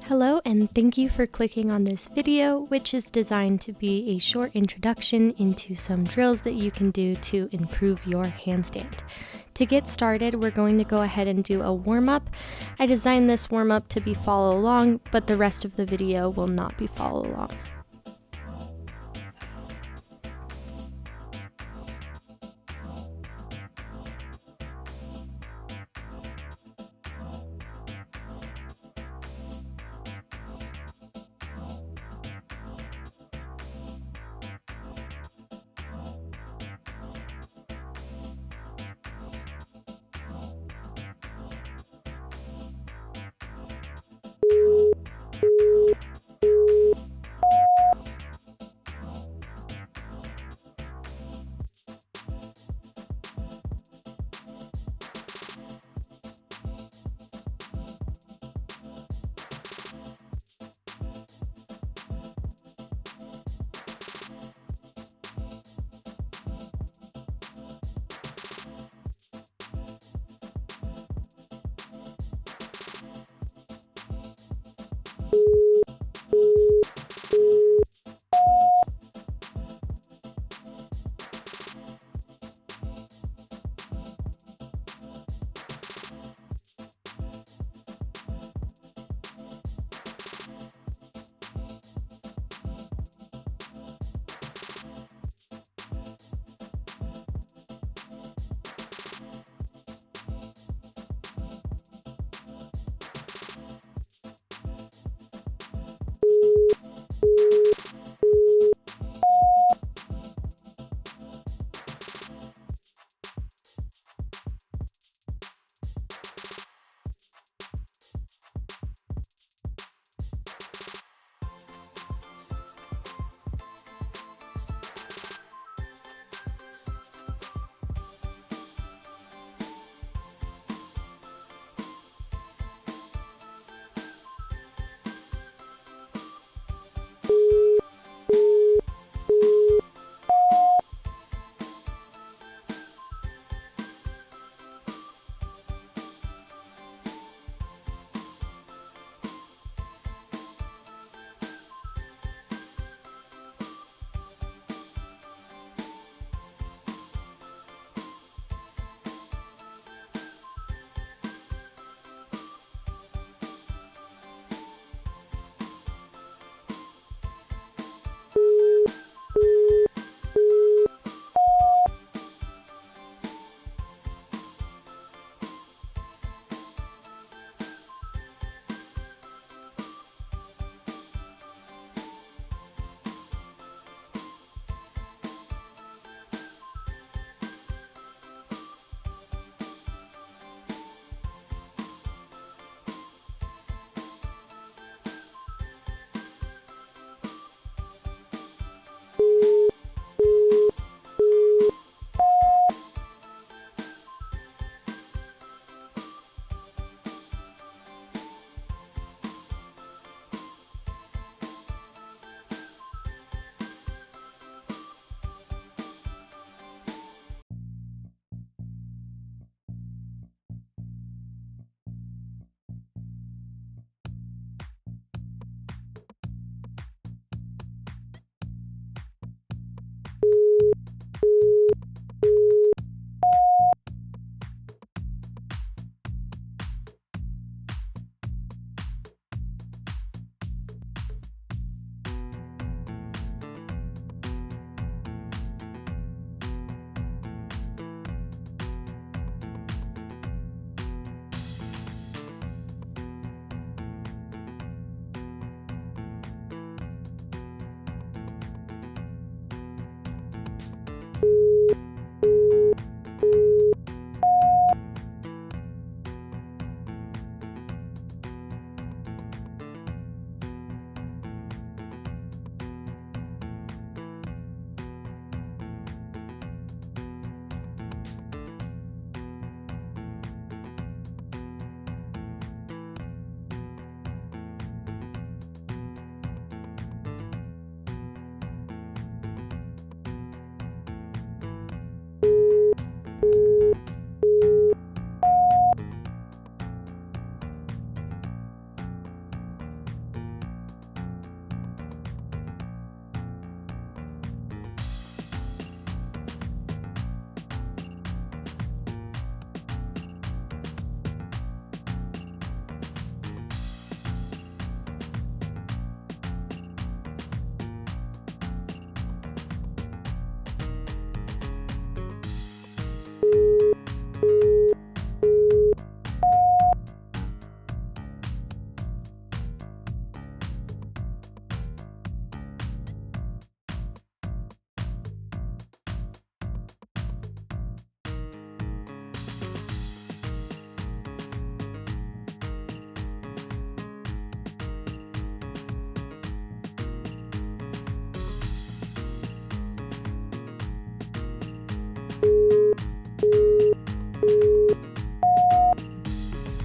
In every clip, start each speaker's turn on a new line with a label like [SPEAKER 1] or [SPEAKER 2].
[SPEAKER 1] Hello and thank you for clicking on this video, which is designed to be a short introduction into some drills that you can do to improve your handstand. To get started, we're going to go ahead and do a warm-up. I designed this warm-up to be follow along, but the rest of the video will not be follow along.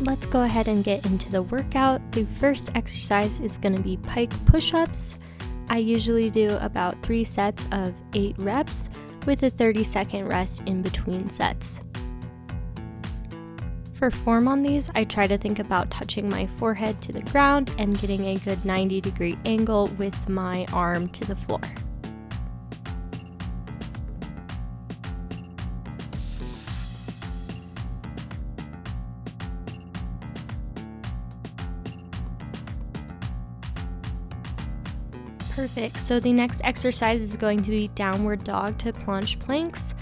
[SPEAKER 1] Let's go ahead and get into the workout. The first exercise is going to be pike push-ups. I usually do about 3 sets of 8 reps with a 30-second rest in between sets. For form on these, I try to think about touching my forehead to the ground and getting a good 90-degree angle with my arm to the floor. Perfect. So the next exercise is going to be downward dog to planche planks.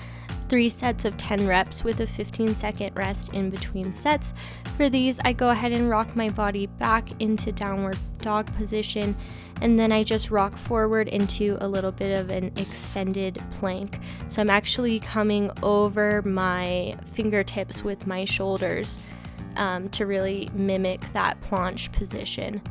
[SPEAKER 1] 3 sets of 10 reps with a 15-second rest in between sets. For these, I go ahead and rock my body back into downward dog position, and then I just rock forward into a little bit of an extended plank. So I'm actually coming over my fingertips with my shoulders to really mimic that planche position.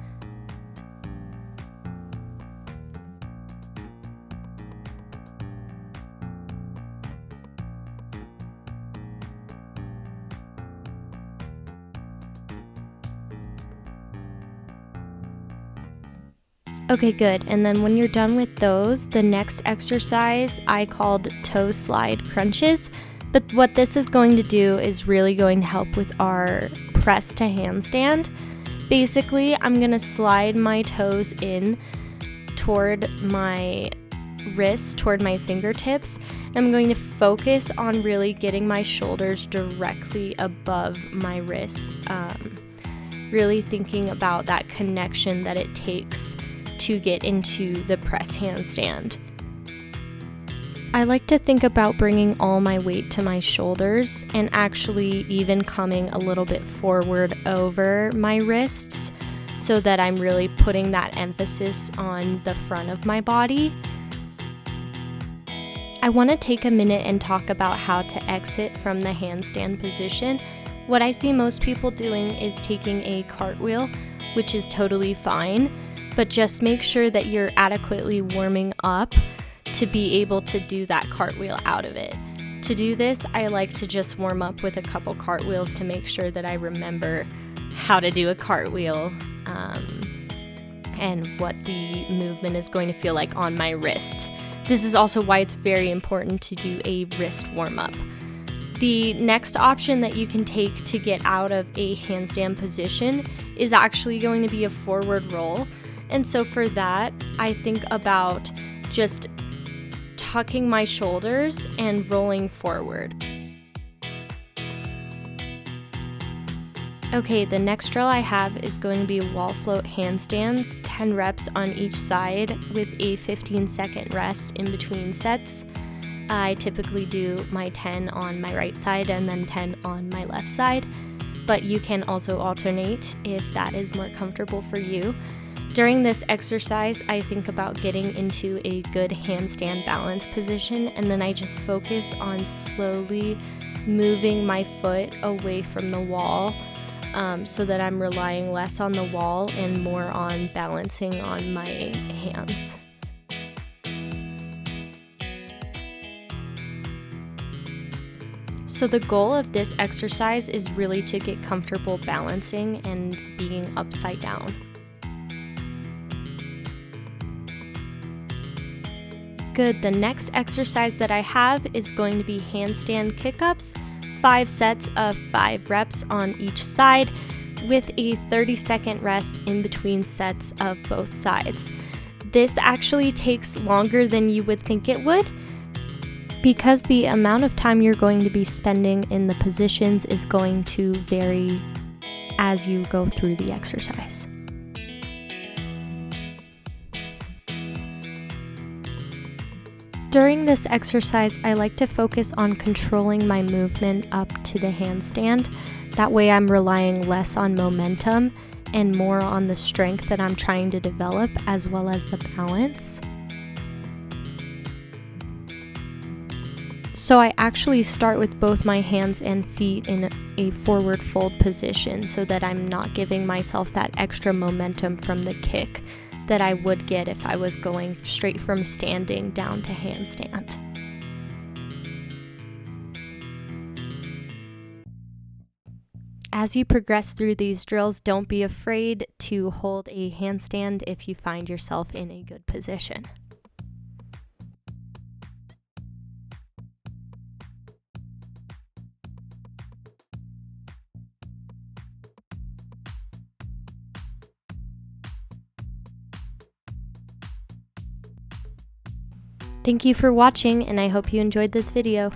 [SPEAKER 1] Okay, good. And then when you're done with those, the next exercise I called toe slide crunches. But what this is going to do is really going to help with our press to handstand. Basically, I'm going to slide my toes in toward my wrists, toward my fingertips. I'm going to focus on really getting my shoulders directly above my wrists. Really thinking about that connection that it takes to get into the press handstand. I like to think about bringing all my weight to my shoulders and actually even coming a little bit forward over my wrists so that I'm really putting that emphasis on the front of my body. I want to take a minute and talk about how to exit from the handstand position. What I see most people doing is taking a cartwheel, which is totally fine, but just make sure that you're adequately warming up to be able to do that cartwheel out of it. To do this, I like to just warm up with a couple cartwheels to make sure that I remember how to do a cartwheel and what the movement is going to feel like on my wrists. This is also why it's very important to do a wrist warm-up. The next option that you can take to get out of a handstand position is actually going to be a forward roll. And so for that, I think about just tucking my shoulders and rolling forward. Okay, the next drill I have is going to be wall float handstands, 10 reps on each side with a 15-second rest in between sets. I typically do my 10 on my right side and then 10 on my left side, but you can also alternate if that is more comfortable for you. During this exercise, I think about getting into a good handstand balance position, and then I just focus on slowly moving my foot away from the wall so that I'm relying less on the wall and more on balancing on my hands. So the goal of this exercise is really to get comfortable balancing and being upside down. Good. The next exercise that I have is going to be handstand kick-ups, 5 sets of 5 reps on each side with a 30-second rest in between sets of both sides. This actually takes longer than you would think it would because the amount of time you're going to be spending in the positions is going to vary as you go through the exercise. During this exercise, I like to focus on controlling my movement up to the handstand. That way I'm relying less on momentum and more on the strength that I'm trying to develop as well as the balance. So I actually start with both my hands and feet in a forward fold position so that I'm not giving myself that extra momentum from the kick that I would get if I was going straight from standing down to handstand. As you progress through these drills, don't be afraid to hold a handstand if you find yourself in a good position. Thank you for watching, and I hope you enjoyed this video.